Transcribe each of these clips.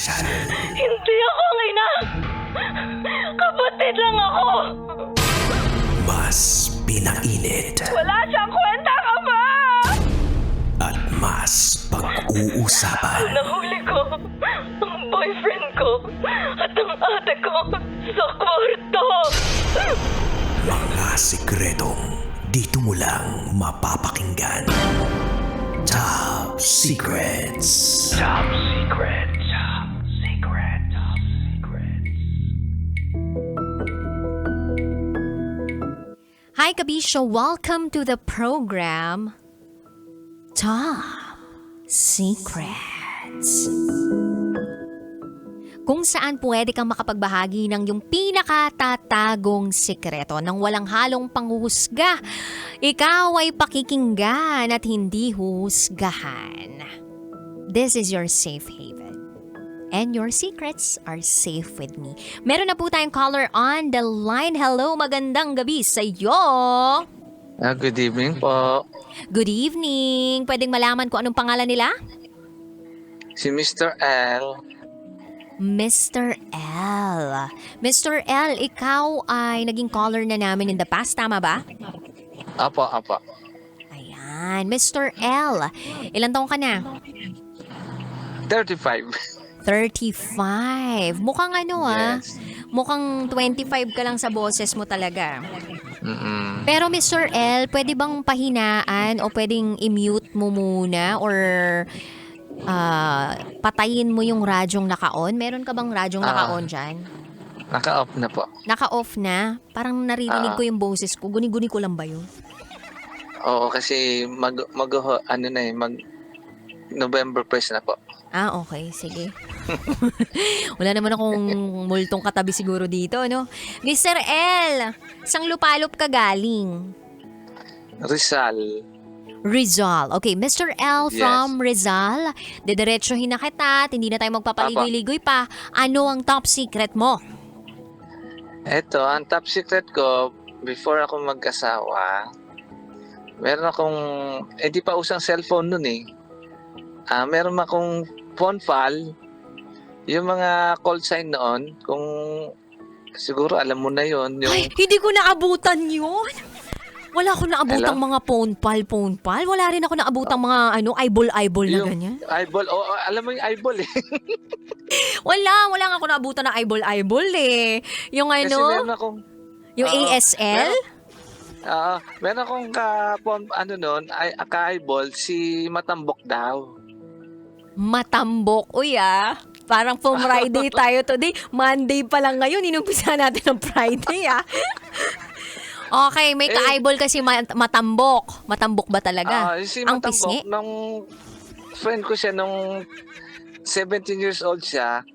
Rizal. Hindi ako ang ina! Kapatid lang ako! Mas pinainit Wala siyang kwenta ka ba? at mas pag-uusapan. Nahuli ko ang boyfriend ko at ang ate ko sa kwarto! Mga sikretong dito mo lang mapapakinggan. Top Secrets. Top Secrets. Top Secrets. Top Secrets. Hi, Kabisyo. Welcome to the program Top Secrets. Kung saan pwede kang makapagbahagi ng yung pinakatatagong sikreto nang walang halong panghuhusga. Ikaw ay pakikinggan at hindi husgahan. This is your safe haven. And your secrets are safe with me. Meron na po tayong caller on the line. Hello, magandang gabi sa iyo. Good evening po. Good evening. Pwedeng malaman kung anong pangalan nila? Si Mr. L. Mr. L. Mr. L, ikaw ay naging caller na namin in the past, tama ba? Apo. Ayan, Mr. L. Ilan taong ka na? 35. 35. Mukhang Yes. mukhang 25 ka lang sa boses mo talaga. Mm-mm. Pero Mr. L, pwede bang pahinaan o pwedeng i-mute mo muna or patayin mo yung radyong naka-on? Meron ka bang radyong naka-on dyan? Naka-off na po. Naka-off na? Parang naririnig ko yung boses ko. Guni-guni ko lang ba yun? Oo, kasi mag November 1st na po. Ah, okay. Sige. Wala naman akong multong katabi siguro dito, no? Mr. L, sang lupalop ka galing? Rizal. Rizal. Okay, Mr. L Yes. from Rizal. Dediretsohin na kita at hindi na tayo magpapaligoy-ligoy pa. Ano ang top secret mo? Eto, ang top secret ko, before ako mag-asawa, meron akong, di pa usang cellphone nun eh. Meron akong phone file, yung mga call sign noon, kung siguro alam mo na yon yung Ay, hindi ko naabutan yun. Wala akong naabutang Hello? mga phone pal. Wala rin ako naabutang mga eyeball na yung ganyan. eyeball, alam mo yung eyeball eh. Wala nga ako naabutan ng eyeball eh. Yung Kasi meron akong, yung Oo. ASL? meron akong ka-eyeball, si Matambok daw. Matambok. Uy parang from Friday tayo today. Monday pa lang ngayon. Inumpisa natin ng Friday Okay, may ka-eyeball kasi matambok. Matambok ba talaga? Si Ang Matambok, pisngi? nung friend ko siya nung 17 years old siya,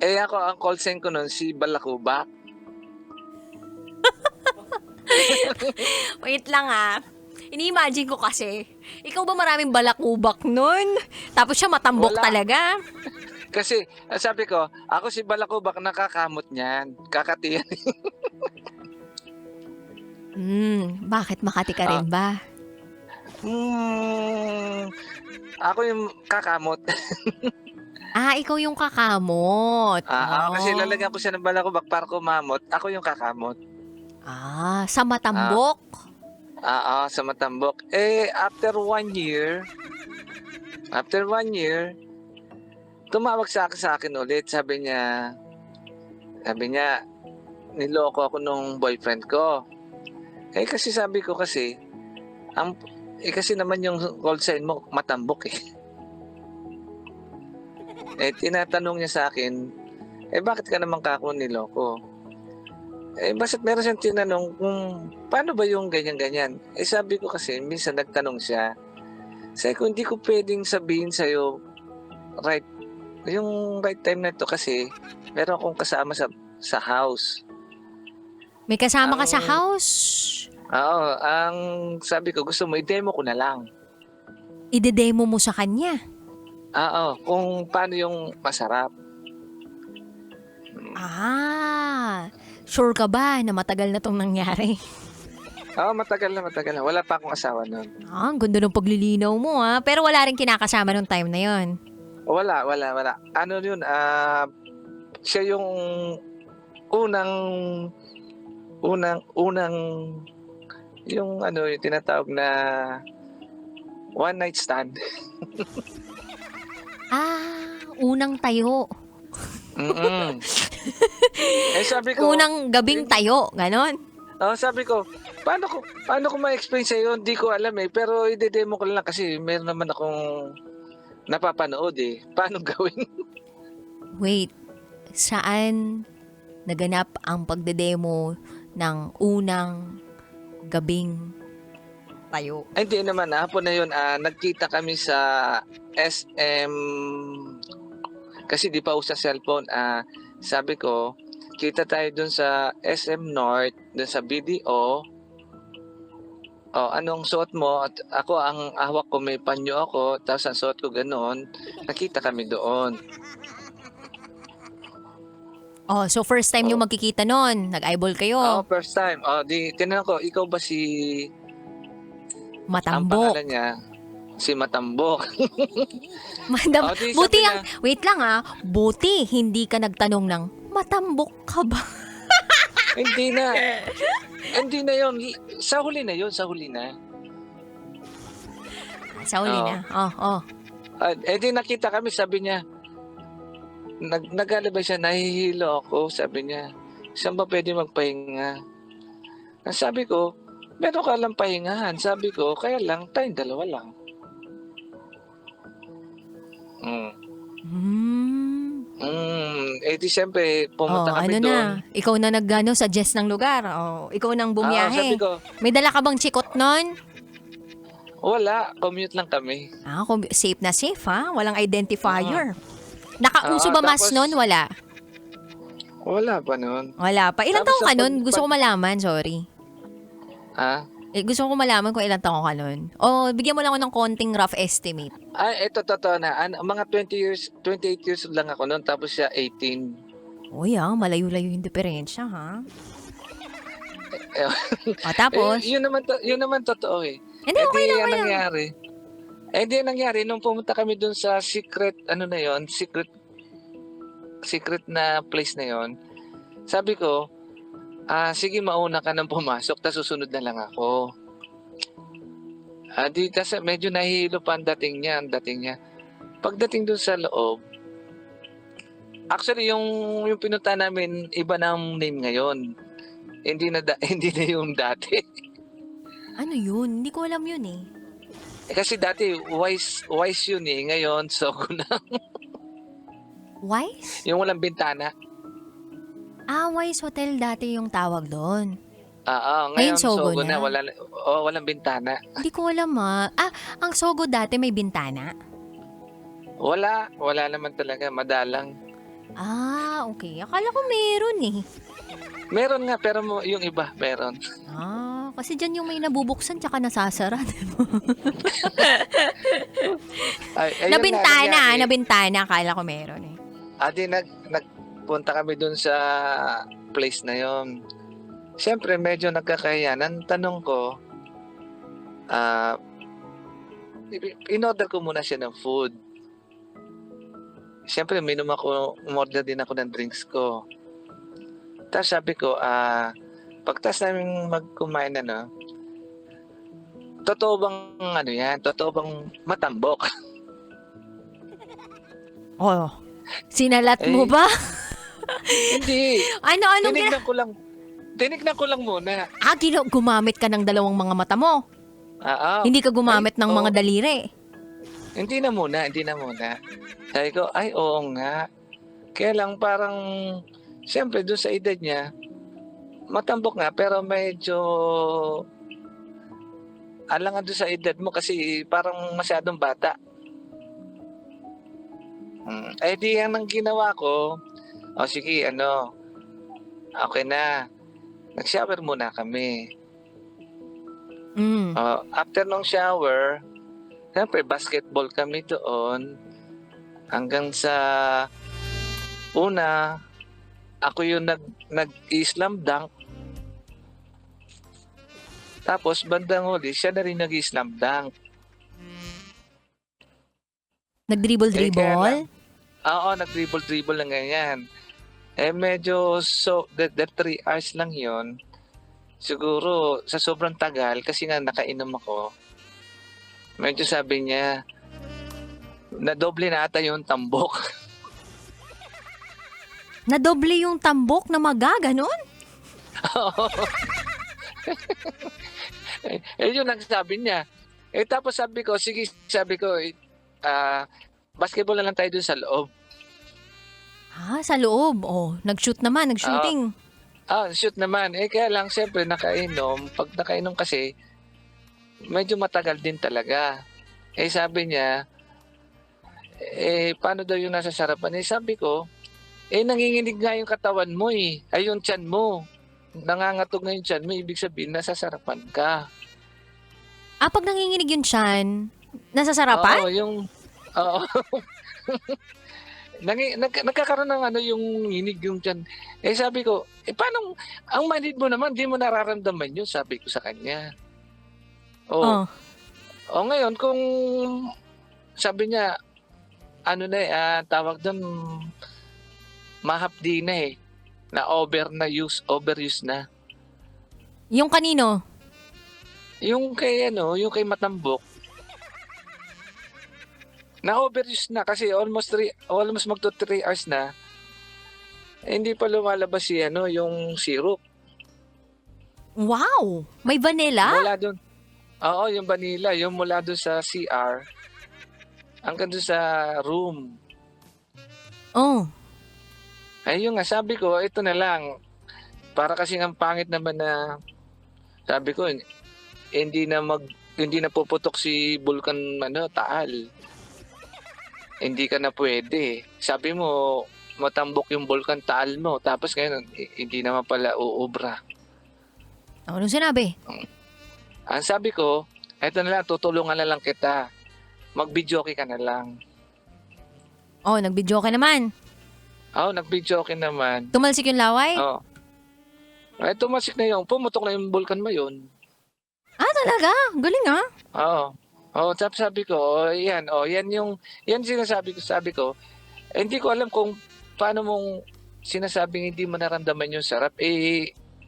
ako, ang call sign ko nun, si Balakuba. Wait lang Ini-imagine ko kasi. Ikaw ba maraming balakubak nun? Tapos siya matambok Wala. talaga? Kasi, sabi ko, ako si Balakubak, nakakamot niyan. Kakatiyan. Bakit Makati ka rin ba? Ako yung kakamot. Ikaw yung kakamot. Kasi lalagyan ko siya ng Balakubak para kumamot. Ako yung kakamot. Sa matambok? Sa Matambok. After 1 year, tumawag sa akin ulit. Sabi niya, niloko ako nung boyfriend ko. Kasi sabi ko kasi, kasi naman yung call sign mo, Matambok eh. Tinatanong niya sa akin, bakit ka naman kako niloko? Basta't meron siyang tinanong kung paano ba yung ganyan-ganyan. Sabi ko kasi, minsan nagtanong siya. Sabi ko, hindi ko pwedeng sabihin sa'yo yung right time na ito kasi meron akong kasama sa house. May kasama ka sa house? Oo, ang sabi ko, gusto mo, i-demo ko na lang. Ide-demo mo sa kanya? Kung paano yung masarap. Sure ka ba na matagal na tong nangyari? Matagal na. Wala pa akong asawa nun. Ang ganda ng paglilinaw mo Pero wala rin kinakasama nung time na yon. Wala. Ano yun, siya yung unang unang yung ano, yung tinatawag na one night stand. Unang tayo. Mm. Sabi ko, Unang gabing tayo, ganon. sabi ko, paano ko ma-explain sa iyo? Hindi ko alam eh, pero ide-demo ko lang kasi meron naman akong napapanood eh. Paano gawin? Wait, saan naganap ang pagdedemo ng unang gabing tayo? Ay, hindi naman, hapon na yun, nagkita kami sa SM, kasi di pa usa cellphone, sabi ko, kita tayo dun sa SM North, dun sa BDO. Anong suot mo? At ako, ang hawak ko, may panyo ako, tapos ang suot ko ganoon, nakita kami doon. So first time yung magkikita nun, nag-eyeball kayo. First time. Di, tinanong ko, ikaw ba si... Ang Matambok. pangalan niya, si Matambok. Di, Buti sabi ang, wait lang buti hindi ka nagtanong ng, matambok ka ba? Hindi na. Hindi na yun. Sa huli na. Sa huli Oo. na. Di nakita kami, sabi niya, nag-alabay siya, nahihilo ako, sabi niya. Saan ba pwede magpahinga? Sabi ko, meron ka lang pahingahan. Sabi ko, kaya lang, tayong dalawa lang. Di siyempre, pumunta kami ano doon. na, ikaw na suggest ng lugar. Ikaw nang Sabi bumiyahe. ko, May dala ka bang chikot nun? wala, commute lang kami. Safe na safe walang identifier. Nakauso ba mas tapos- nun? Wala. Wala pa noon. Wala pa. Ilang Tapos taong ka sa nun? Gusto ko malaman, sorry. Gusto ko malaman kung ilang taong ka nun. Bigyan mo lang ako ng konting rough estimate. Ito totoo na. Mga 28 years lang ako noon, tapos siya 18. Malayo-layo yung diferensya, ha? Eh, Tapos? yun naman totoo eh. Hindi, okay lang, Ang okay lang. nangyari. Hindi ang nangyari nung pumunta kami dun sa secret na place na yon. Sabi ko, sige, mauna ka nang pumasok, tapos susunod na lang ako. Kasi medyo nahihilo pa ang dating niya. Pagdating dun sa loob, actually yung pinunta namin, iba na ang name ngayon. Hindi na yung dati. Ano yun? Hindi ko alam yun eh. Kasi dati wise yun eh. Ngayon, Sogo na. Wise? Yung walang bintana. Wise Hotel dati yung tawag doon. Ngayon Ngayon, Sogo Sogo na. na. Walang bintana. Hindi ko alam ang Sogo dati may bintana? Wala naman talaga. Madalang. Okay. Akala ko meron eh. Meron nga, pero yung iba, meron. Kasi dyan yung may nabubuksan tsaka nasasara. Ayun Nabintana, nangyari. nabintana. Akala ko meron eh. Di nagpunta kami dun sa place na yon. Siyempre, medyo nagkakahiyan. Ang tanong ko, in-order ko muna siya ng food. Siyempre, umorder din ako ng drinks ko. Tapos sabi ko, pagtas namin magkumain totoo bang totoo bang matambok? Sinalat mo ba? Hindi. Ano? Tinignan ko lang muna. Gumamit ka ng dalawang mga mata mo. Hindi ka gumamit ng mga daliri. Hindi na muna. Sabi ko, oo nga. Kaya lang parang, siyempre doon sa edad niya, matambok nga, pero medyo alangan doon sa edad mo kasi parang masyadong bata. Di yan ang ginawa ko. Sige, okay na. Nag-shower muna kami. After nung shower, siyempre basketball kami doon. Hanggang sa una, ako yung nag-Islam dunk. Tapos bandang huli, siya na rin nag-Islam dunk. Nag-dribble-dribble? Oo, nag-dribble-dribble lang ganyan. Medyo that 3 hours lang yon. Siguro sa sobrang tagal, kasi nga nakainom ako, medyo sabi niya, nadoble na ata yung tambok. Nadoble yung tambok na magaganon? Yun ang sabi niya. Tapos sabi ko, sige, basketball na lang tayo dun sa loob. Sa loob. Nag-shoot naman, nag-shooting. Shoot naman. Kaya lang, siyempre, nakainom. Pag nakainom kasi, medyo matagal din talaga. Sabi niya, paano daw yung nasa sarapan? Sabi ko, nanginginig nga yung katawan mo ay yung tiyan mo. Nangangatog na yung tiyan mo, ibig sabihin, nasa sarapan ka. Pag nanginginig yung tiyan, nasa sarapan? Oo. Nagkakaroon ng yung nginig yung tiyan. Sabi ko, paano, ang manid mo naman, di mo nararamdaman yun, sabi ko sa kanya. Ngayon, kung sabi niya, tawag doon, mahapdi na na overuse na. Yung kanino? Yung kay Matambok. Na overuse na kasi almost magto 3 hours na. Hindi pa lumalabas yung syrup. Wow! May vanilla? Mula doon. Oo, yung vanilla, yung mula doon sa CR hanggang doon sa room. Yung nga, sabi ko, ito na lang. Para kasi ang pangit naman na, sabi ko, hindi na puputok si Vulcan Taal. Hindi ka na pwede. Sabi mo, matambok yung Vulcan Taal mo. Tapos ngayon, hindi naman pala uubra. Anong sinabi? Ang sabi ko, ito na lang, tutulungan na lang kita. Mag-videoke ka na lang. Nag-videoke naman. Nag-videoke naman. Tumalsik yung laway? Tumalsik na yun. Pumutok na yung Vulcan mo yun. Talaga? Galing Tapos sabi ko, yan sinasabi ko. Sabi ko, hindi ko alam kung paano mong sinasabing hindi mo naramdaman yung sarap.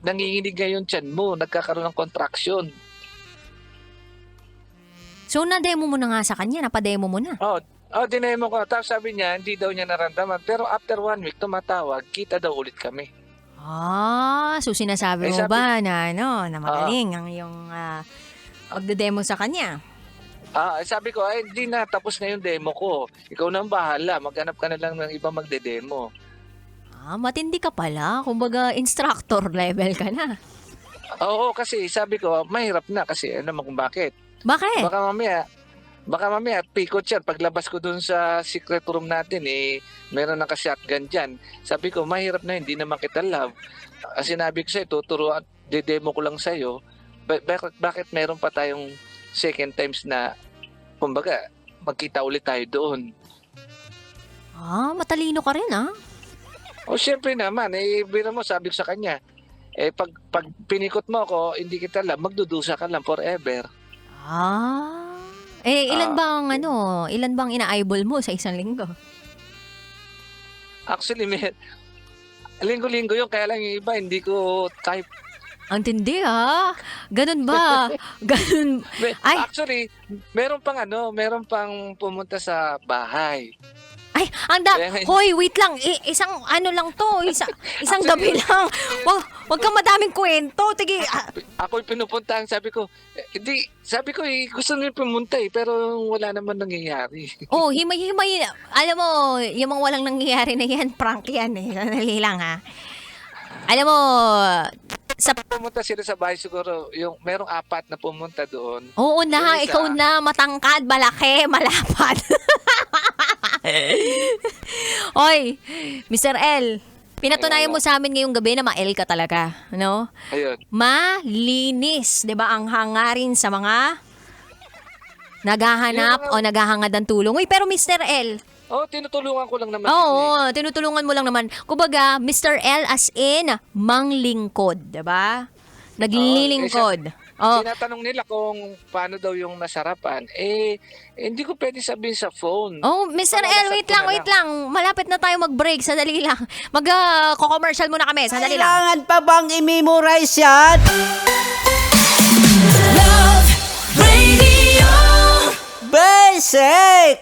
Nanginginig nga yung tiyan mo, nagkakaroon ng contraction. So, na-demo mo na nga sa kanya, napademo mo na. Dinemo ko. Tapos sabi niya, hindi daw niya naramdaman. Pero after 1 week, tumatawag, kita daw ulit kami. So sinasabi mo ba na magaling ang iyong pagde-demo sa kanya? Sabi ko, hindi na, tapos na yung demo ko. Ikaw na ang bahala, maghanap ka na lang ng iba magde-demo. Matindi ka pala. Kumbaga, instructor level ka na. Oo, kasi sabi ko, mahirap na kasi kung bakit. Bakit? Baka mamaya, pikot yan. Paglabas ko dun sa secret room natin, meron naka-shotgun dyan. Sabi ko, mahirap na, hindi naman kita love. Sinabi ko sa'yo, tuturuan, de-demo ko lang sa'yo. Bakit meron pa tayong second times na, kumbaga, magkita ulit tayo doon? Matalino ka rin, Syempre naman, biro mo, sabi ko sa kanya, pag pinikot mo ako, hindi kita love, magdudusa ka lang forever. Ilan bang ina-eyeball mo sa isang linggo? Actually, linggo-linggo yun, kaya lang yung iba, hindi ko type. Ang tindi Ganun ba? Ganun. Actually, meron pang pumunta sa bahay. Hoy, wait lang. Isang lang to. Isang gabi lang. Wag kang madaming kwento. Tige. Ako'y pinupuntahan, sabi ko, gusto nyo pumunta pero wala naman nangyayari. Himay-himay. Alam mo, yung mga walang nangyayari na yan, prank yan Dali lang Alam mo, pumunta sila sa bahay siguro, yung merong 4 na pumunta doon. Oo na, ikaw na, matangkad, malaki, malapad. Hoy, Mr. L, pinatunayan mo sa amin ngayong gabi na ma-L ka talaga, no? Ayun. Malinis, 'di ba, ang hangarin sa mga naghahanap o naghahangad ng tulong. Pero Mr. L, tinutulungan ko lang naman. Tinutulungan mo lang naman. Kumbaga, Mr. L as in manglingkod, 'di ba? Naglilingkod. Oh. Tinatanong nila kung paano daw yung nasarapan. Hindi ko pwede sabihin sa phone. Oh, Mr. L, Malalasap wait ko lang, na wait lang. Malapit na tayo mag-break. Sandali lang. Mag-commercial muna kami. Sandali lang. Kailangan pa bang i-memorize yan? Love Radio. Basic!